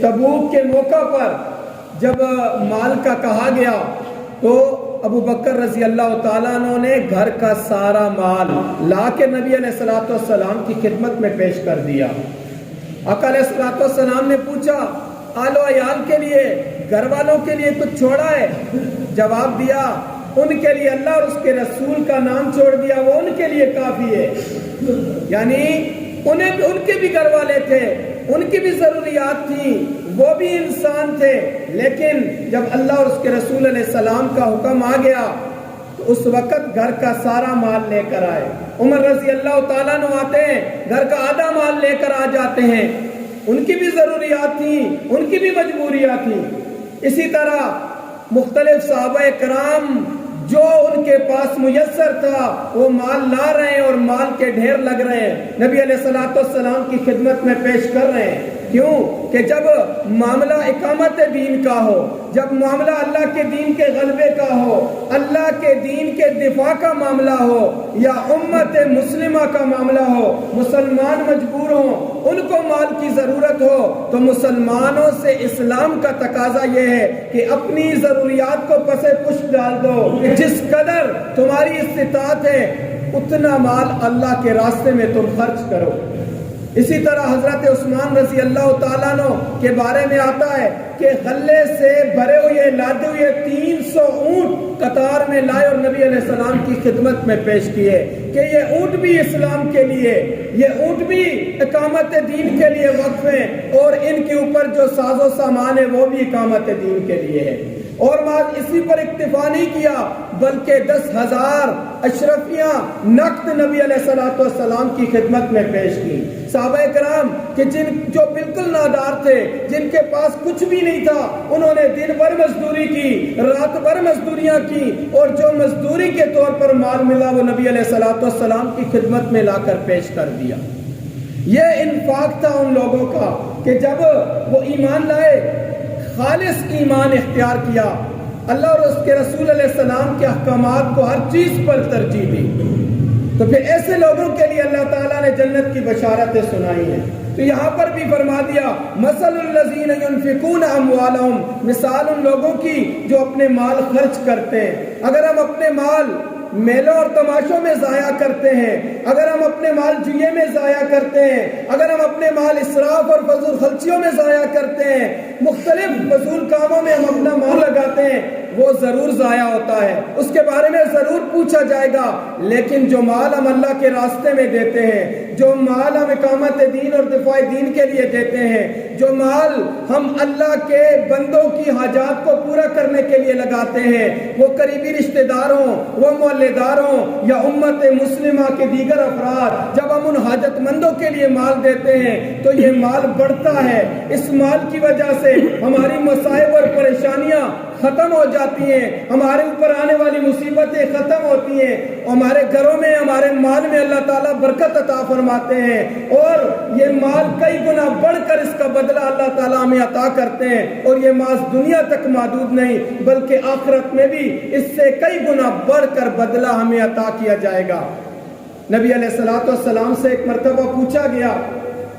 تبوک کے موقع پر جب مال کا کہا گیا تو ابو بکر رضی اللہ تعالیٰ عنہ نے گھر کا سارا مال لا کے نبی علیہ السلام کی خدمت میں پیش کر دیا۔ آقا علیہ السلام نے پوچھا آل و عیال کے لیے، گھر والوں کے لیے کچھ چھوڑا ہے؟ جواب دیا ان کے لیے اللہ اور اس کے رسول کا نام چھوڑ دیا، وہ ان کے لیے کافی ہے۔ یعنی ان کے بھی گھر والے تھے، ان کی بھی ضروریات تھیں، وہ بھی انسان تھے، لیکن جب اللہ اور اس کے رسول علیہ السلام کا حکم آ گیا تو اس وقت گھر کا سارا مال لے کر آئے۔ عمر رضی اللہ تعالیٰ عنہ آتے ہیں، گھر کا آدھا مال لے کر آ جاتے ہیں، ان کی بھی ضروریات تھیں، ان کی بھی مجبوریات تھیں۔ اسی طرح مختلف صحابہ کرام جو ان کے پاس میسر تھا وہ مال لا رہے ہیں اور مال کے ڈھیر لگ رہے ہیں، نبی علیہ السلام کی خدمت میں پیش کر رہے ہیں۔ کیوں کہ جب معاملہ اقامت دین کا ہو، جب معاملہ اللہ کے دین کے غلبے کا ہو، اللہ کے دین کے دفاع کا معاملہ ہو، یا امت مسلمہ کا معاملہ ہو، مسلمان مجبور ہوں، ان کو مال کی ضرورت ہو، تو مسلمانوں سے اسلام کا تقاضا یہ ہے کہ اپنی ضروریات کو پس پش ڈال دو، جس قدر تمہاری استطاعت ہے اتنا مال اللہ کے راستے میں تم خرچ کرو۔ اسی طرح حضرت عثمان رضی اللہ تعالیٰ عنہ کے بارے میں آتا ہے کہ غلے سے بھرے ہوئے لادے ہوئے 300 اونٹ قطار میں لائے اور نبی علیہ السلام کی خدمت میں پیش کیے کہ یہ اونٹ بھی اسلام کے لیے، یہ اونٹ بھی اقامت دین کے لیے وقف ہیں، اور ان کے اوپر جو ساز و سامان ہے وہ بھی اقامت دین کے لیے ہے۔ اور اسی پر اکتفا نہیں کیا بلکہ 10,000 اشرفیاں نقد نبی علیہ السلام کی خدمت میں پیش کی۔ صحابہ کرام کہ جو بالکل نادار تھے، جن کے پاس کچھ بھی نہیں تھا، انہوں نے دن بھر مزدوری کی، رات بھر مزدوریاں کی، اور جو مزدوری کے طور پر مال ملا وہ نبی علیہ السلام کی خدمت میں لا کر پیش کر دیا۔ یہ انفاق تھا ان لوگوں کا کہ جب وہ ایمان لائے، خالص ایمان اختیار کیا، اللہ اور اس کے رسول علیہ السلام کے احکامات کو ہر چیز پر ترجیح دی، تو پھر ایسے لوگوں کے لیے اللہ تعالیٰ نے جنت کی بشارتیں سنائی ہیں۔ تو یہاں پر بھی فرما دیا مثل الذین ينفقون اموالهم، مثال ان لوگوں کی جو اپنے مال خرچ کرتے ہیں۔ اگر ہم اپنے مال میلوں اور تماشوں میں ضائع کرتے ہیں، اگر ہم اپنے مال جوئے میں ضائع کرتے ہیں، اگر ہم اپنے مال اسراف اور فضول خرچیوں میں ضائع کرتے ہیں، مختلف فضول کاموں میں ہم اپنا مال لگاتے ہیں، وہ ضرور ضائع ہوتا ہے، اس کے بارے میں ضرور پوچھا جائے گا۔ لیکن جو مال ہم اللہ کے راستے میں دیتے ہیں، جو مال ہم اقامت دین اور دفاع دین کے لیے دیتے ہیں، جو مال ہم اللہ کے بندوں کی حاجات کو پورا کرنے کے لیے لگاتے ہیں، وہ قریبی رشتہ دار ہوں، وہ محلے دار ہوں، یا امت مسلمہ کے دیگر افراد، جب ہم ان حاجت مندوں کے لیے مال دیتے ہیں تو یہ مال بڑھتا ہے۔ اس مال کی وجہ سے ہماری مصائب اور پریشانیاں ختم ہو جاتی ہیں، ہمارے اوپر آنے والی مصیبتیں ختم ہوتی ہیں، ہمارے گھروں میں، ہمارے مال میں اللہ تعالیٰ برکت عطا فرماتے ہیں، اور یہ مال کئی گنا بڑھ کر اس کا بدلہ اللہ تعالیٰ ہمیں عطا کرتے ہیں، اور یہ مال دنیا تک محدود نہیں بلکہ آخرت میں بھی اس سے کئی گنا بڑھ کر بدلہ ہمیں عطا کیا جائے گا۔ نبی علیہ السلام سے ایک مرتبہ پوچھا گیا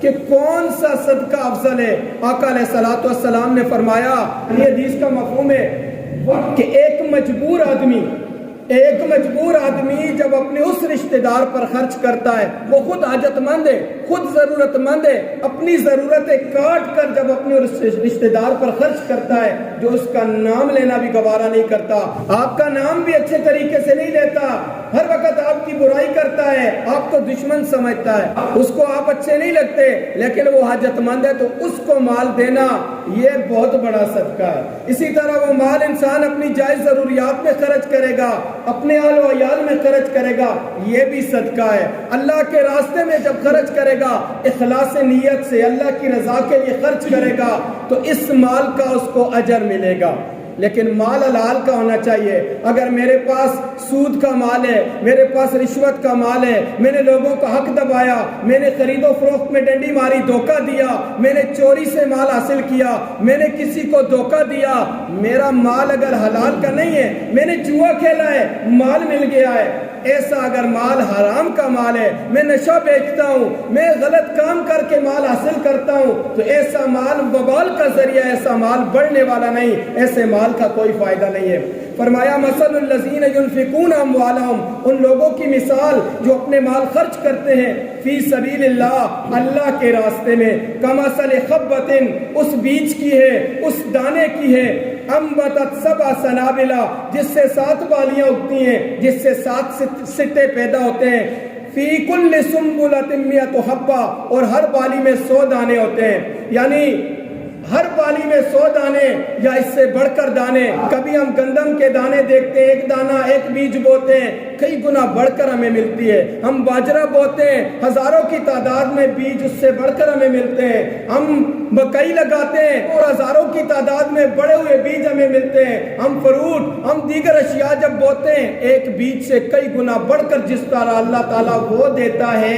کہ کون سا صدقہ افضل ہے؟ آقا علیہ السلام نے فرمایا، یہ حدیث کا مفہوم ہے کہ ایک مجبور آدمی جب اپنے اس رشتہ دار پر خرچ کرتا ہے، وہ خود حاجت مند ہے، خود ضرورت مند ہے، اپنی ضرورتیں کاٹ کر جب اپنے رشتہ دار پر خرچ کرتا ہے، جو اس کا نام لینا بھی گوارا نہیں کرتا، آپ کا نام بھی اچھے طریقے سے نہیں لیتا، ہر وقت آپ کی برائی کرتا ہے، آپ کو دشمن سمجھتا ہے، اس کو آپ اچھے نہیں لگتے، لیکن وہ حاجت مند ہے، تو اس کو مال دینا یہ بہت بڑا صدقہ ہے۔ اسی طرح وہ مال انسان اپنی جائز ضروریات میں خرچ کرے گا، اپنے آل و عیال میں خرچ کرے گا، یہ بھی صدقہ ہے۔ اللہ کے راستے میں جب خرچ کرے گا، اخلاص نیت سے اللہ کی رضا کے لیے خرچ کرے گا، تو اس مال کا اس کو اجر ملے گا۔ لیکن مال حلال کا ہونا چاہیے۔ اگر میرے پاس سود کا مال ہے، میرے پاس رشوت کا مال ہے، میں نے لوگوں کا حق دبایا، میں نے خرید و فروخت میں ڈنڈی ماری، دھوکہ دیا، میں نے چوری سے مال حاصل کیا، میں نے کسی کو دھوکہ دیا، میرا مال اگر حلال کا نہیں ہے، میں نے جوا کھیلا ہے، مال مل گیا ہے، ایسا اگر مال حرام کا مال ہے، میں نشہ بیچتا ہوں، میں غلط کام کر کے مال حاصل کرتا ہوں، تو ایسا مال وبال کا ذریعہ، ایسا مال بڑھنے والا نہیں، ایسے مال کا کوئی فائدہ نہیں ہے۔ فرمایا مثل الذین ينفقون اموالهم، ان لوگوں کی مثال جو اپنے مال خرچ کرتے ہیں فی سبیل اللہ، اللہ کے راستے میں، کمثل حبۃ، اس بیج کی ہے، اس دانے کی ہے، انبتت سبع سنابل، جس سے 7 بالیاں اگتی ہیں، جس سے 7 سٹے پیدا ہوتے ہیں، فی کل سنبلۃ مئۃ حبۃ، اور ہر بالی میں 100 دانے ہوتے ہیں، یعنی ہر بالی میں 100 دانے یا اس سے بڑھ کر دانے۔ کبھی ہم گندم کے دانے دیکھتے ہیں، ایک دانہ ایک بیج بوتے ہیں، کئی گنا بڑھ کر ہمیں ملتی ہے۔ ہم باجرہ بوتے ہیں، ہزاروں کی تعداد میں بیج اس سے بڑھ کر ہمیں ملتے ہیں۔ ہم مکئی لگاتے ہیں اور ہزاروں کی تعداد میں بڑے ہوئے بیج ہمیں ملتے ہیں۔ ہم فروٹ، ہم دیگر اشیاء جب بوتے ہیں، ایک بیج سے کئی گنا بڑھ کر جس طرح اللہ تعالیٰ وہ دیتا ہے،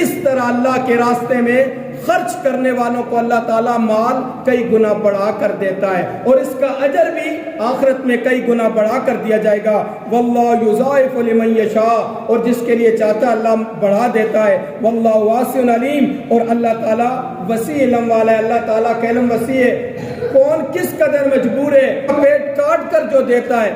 اس طرح اللہ کے راستے میں خرچ کرنے والوں کو اللہ تعالیٰ مال کئی گنا بڑھا کر دیتا ہے، اور اس کا اجر بھی آخرت میں کئی گنا بڑھا کر دیا جائے گا۔ واللہ یضاعف لمن یشاء، اور جس کے لیے چاہتا ہے اللہ بڑھا دیتا ہے۔ واللہ واسع علیم، اور اللہ تعالیٰ وسیع علم والا ہے، اللہ تعالیٰ کا علم وسیع ہے۔ کون کس قدر مجبور ہے، پیٹ کاٹ کر جو دیتا ہے۔